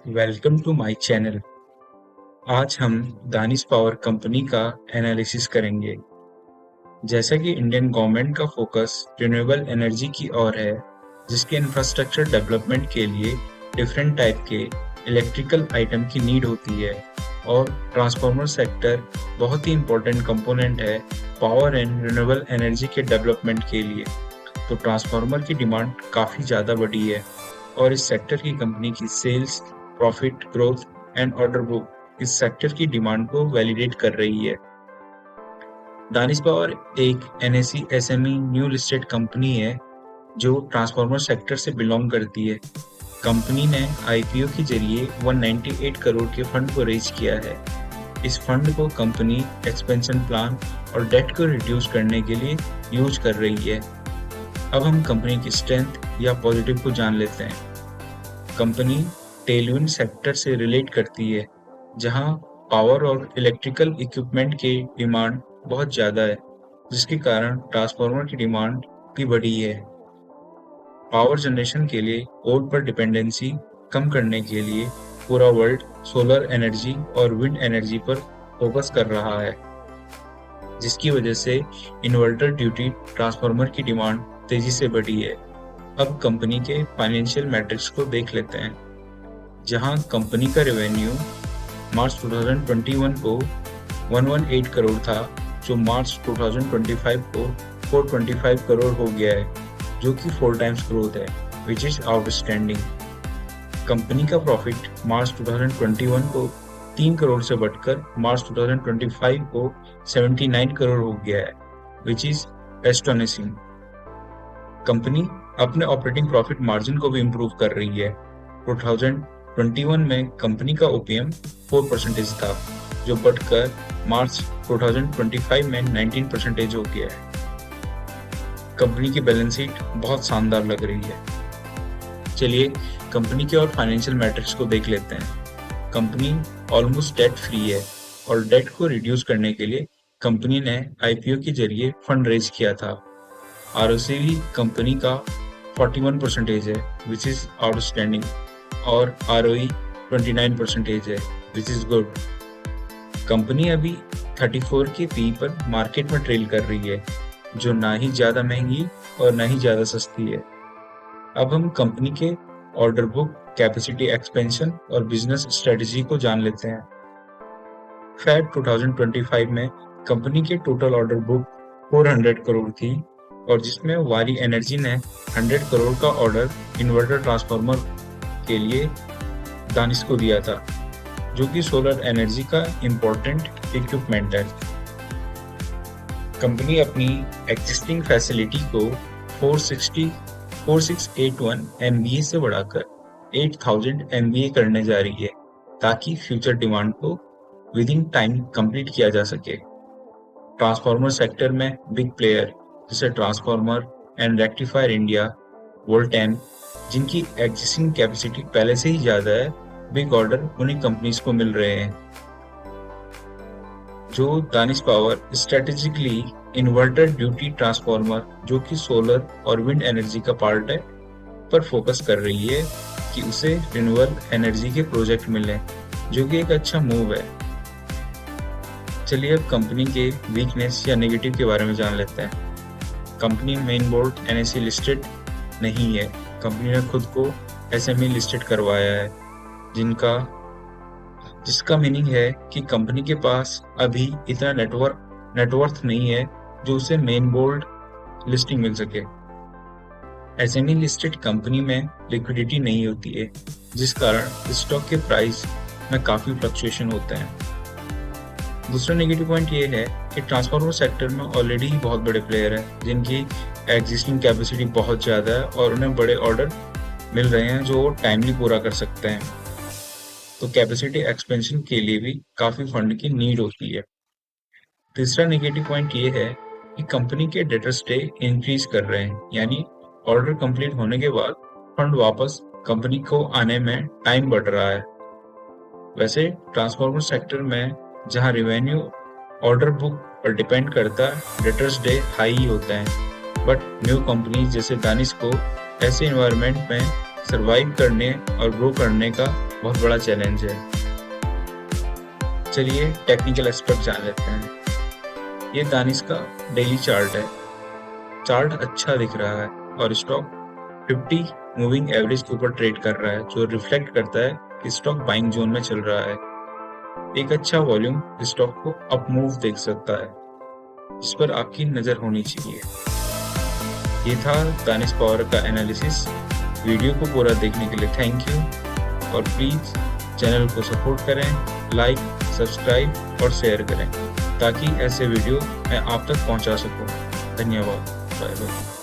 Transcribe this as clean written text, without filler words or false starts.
Welcome to my channel. आज हम Danish power company का एनालिसिस करेंगे। जैसा कि इंडियन गवर्नमेंट का फोकस रिन्यूएबल एनर्जी की ओर है, जिसके इंफ्रास्ट्रक्चर डेवलपमेंट के लिए डिफरेंट टाइप के इलेक्ट्रिकल आइटम की नीड होती है और ट्रांसफार्मर सेक्टर बहुत ही इम्पोर्टेंट कंपोनेंट है पावर एंड रिन्यूएबल एनर्जी के डेवलपमेंट के लिए। तो ट्रांसफार्मर की डिमांड काफ़ी ज़्यादा बढ़ी है और इस सेक्टर की कंपनी की sales, profit growth and order book इस सेक्टर की डिमांड को वैलिडेट कर रही है। दानिश पावर एक NSE SME new listed company है जो ट्रांसफार्मर सेक्टर से बिलोंग करती है। कंपनी ने आईपीओ के जरिए 198 करोड़ के फंड को रेज किया है। इस फंड को कंपनी एक्सपेंशन प्लान और डेट को रिड्यूस करने के लिए यूज कर रही है। अब हम कंपनी की स्ट्रेंथ या पॉजिटिव को जान लेते हैं। कंपनी टेलविंड सेक्टर से रिलेट करती है, जहां पावर और इलेक्ट्रिकल इक्विपमेंट की डिमांड बहुत ज़्यादा है, जिसके कारण ट्रांसफार्मर की डिमांड भी बढ़ी है। पावर जनरेशन के लिए कोल पर डिपेंडेंसी कम करने के लिए पूरा वर्ल्ड सोलर एनर्जी और विंड एनर्जी पर फोकस कर रहा है, जिसकी वजह से इन्वर्टर ड्यूटी ट्रांसफार्मर की डिमांड तेजी से बढ़ी है। अब कंपनी के फाइनेंशियल मैट्रिक्स को देख लेते हैं, जहां कंपनी का रेवेन्यू मार्च 2021 को 118 करोड़ था, जो मार्च 2025 को 425 करोड़ हो गया है, जो कि 4 टाइम्स ग्रोथ है, विच इज आउटस्टैंडिंग। कंपनी का प्रॉफिट मार्च 2021 को 3 करोड़ से बढ़कर मार्च 2025 को 79 करोड़ हो गया है, विच इज एस्टोनिशिंग। कंपनी अपने ऑपरेटिंग प्रॉफिट मार्जिन को भी इम्प्रूव कर रही है। 2021 में कंपनी का ओपीएम 4% था, जो बढ़कर मार्च 2025 में 19% हो गया है। कंपनी की बैलेंस शीट बहुत शानदार लग रही है। चलिए कंपनी के और फाइनेंशियल मैट्रिक्स को देख लेते हैं। कंपनी ऑलमोस्ट डेट फ्री है और डेट को रिड्यूस करने के लिए कंपनी ने आईपीओ के जरिए फंड रेज किया था। आरओसी कंपनी का 41% है, विच इज आउटस्टैंडिंग, और आरओई 29% है, विच इज गुड। कंपनी अभी 34 के पी पर मार्केट में ट्रेल कर रही है, जो ना ही ज्यादा महंगी और ना ही ज्यादा सस्ती है। अब हम कंपनी के ऑर्डर बुक, कैपेसिटी एक्सपेंशन और बिजनेस स्ट्रेटजी को जान लेते हैं। फेब 2025 में कंपनी के टोटल ऑर्डर बुक 400 करोड़ थी, और जिसमें वारी एनर्जी ने 100 करोड़ का ऑर्डर इन्वर्टर ट्रांसफार्मर के लिए दानिश को दिया था, जो कि सोलर एनर्जी का इम्पोर्टेंट इक्विपमेंट है। कंपनी अपनी एग्जिस्टिंग फैसिलिटी को 4681 MVA से बढ़ाकर 8000 MVA करने जा रही है, ताकि फ्यूचर डिमांड को विद इन टाइम कंप्लीट किया जा सके। ट्रांसफार्मर सेक्टर में बिग प्लेयर जैसे ट्रांसफार्मर एंड रेक्टिफायर इंडिया, वोल्टेन, जिनकी एग्जिस्टिंग कैपेसिटी पहले से ही ज्यादा है, बिग ऑर्डर उन्हीं कंपनीज को मिल रहे हैं। जो Danish power strategically inverter duty transformer, जो कि सोलर और विंड एनर्जी का पार्ट है, पर फोकस कर रही है कि उसे रिन्यूएबल एनर्जी के प्रोजेक्ट मिले, जो कि एक अच्छा मूव है। चलिए अब कंपनी के वीकनेस या नेगेटिव के बारे में जान लेते हैं। Company main board NSE listed नहीं है। कंपनी ने खुद को एसएमई लिस्टेड करवाया है, जिसका मीनिंग है कि कंपनी के पास अभी इतना नेटवर्थ नहीं है जो उसे मेन बोर्ड लिस्टिंग मिल सके। एसएमई लिस्टेड कंपनी में लिक्विडिटी नहीं होती है, जिस कारण स्टॉक के प्राइस में काफी फ्लक्चुएशन होते हैं। दूसरा नेगेटिव पॉइंट ये है कि ट्रांसफार्मर सेक्टर में ऑलरेडी ही बहुत बड़े प्लेयर हैं, जिनकी एग्जिस्टिंग कैपेसिटी बहुत ज़्यादा है और उन्हें बड़े ऑर्डर मिल रहे हैं जो वो टाइमली पूरा कर सकते हैं। तो कैपेसिटी एक्सपेंशन के लिए भी काफ़ी फंड की नीड होती है। तीसरा नेगेटिव पॉइंट ये है कि कंपनी के डेटर स्टे इंक्रीज कर रहे हैं, यानी ऑर्डर कंप्लीट होने के बाद फंड वापस कंपनी को आने में टाइम बढ़ रहा है। वैसे ट्रांसफार्मर सेक्टर में जहां रेवेन्यू ऑर्डर बुक पर डिपेंड करता है, डेटर्स डे हाई ही होता है, बट न्यू कंपनी जैसे दानिश को ऐसे इन्वायरमेंट में सरवाइव करने और ग्रो करने का बहुत बड़ा चैलेंज है। चलिए टेक्निकल एस्पेक्ट जान लेते हैं। ये दानिश का डेली चार्ट है। चार्ट अच्छा दिख रहा है और स्टॉक 50 मूविंग एवरेज के ऊपर ट्रेड कर रहा है, जो रिफ्लेक्ट करता है कि स्टॉक बाइंग जोन में चल रहा है। एक अच्छा वॉल्यूम स्टॉक को अप मूव देख सकता है, इस पर आपकी नजर होनी चाहिए। ये था दानिश पावर का एनालिसिस। वीडियो को पूरा देखने के लिए थैंक यू, और प्लीज चैनल को सपोर्ट करें, लाइक, सब्सक्राइब और शेयर करें ताकि ऐसे वीडियो मैं आप तक पहुंचा सकूं। धन्यवाद। Bye bye.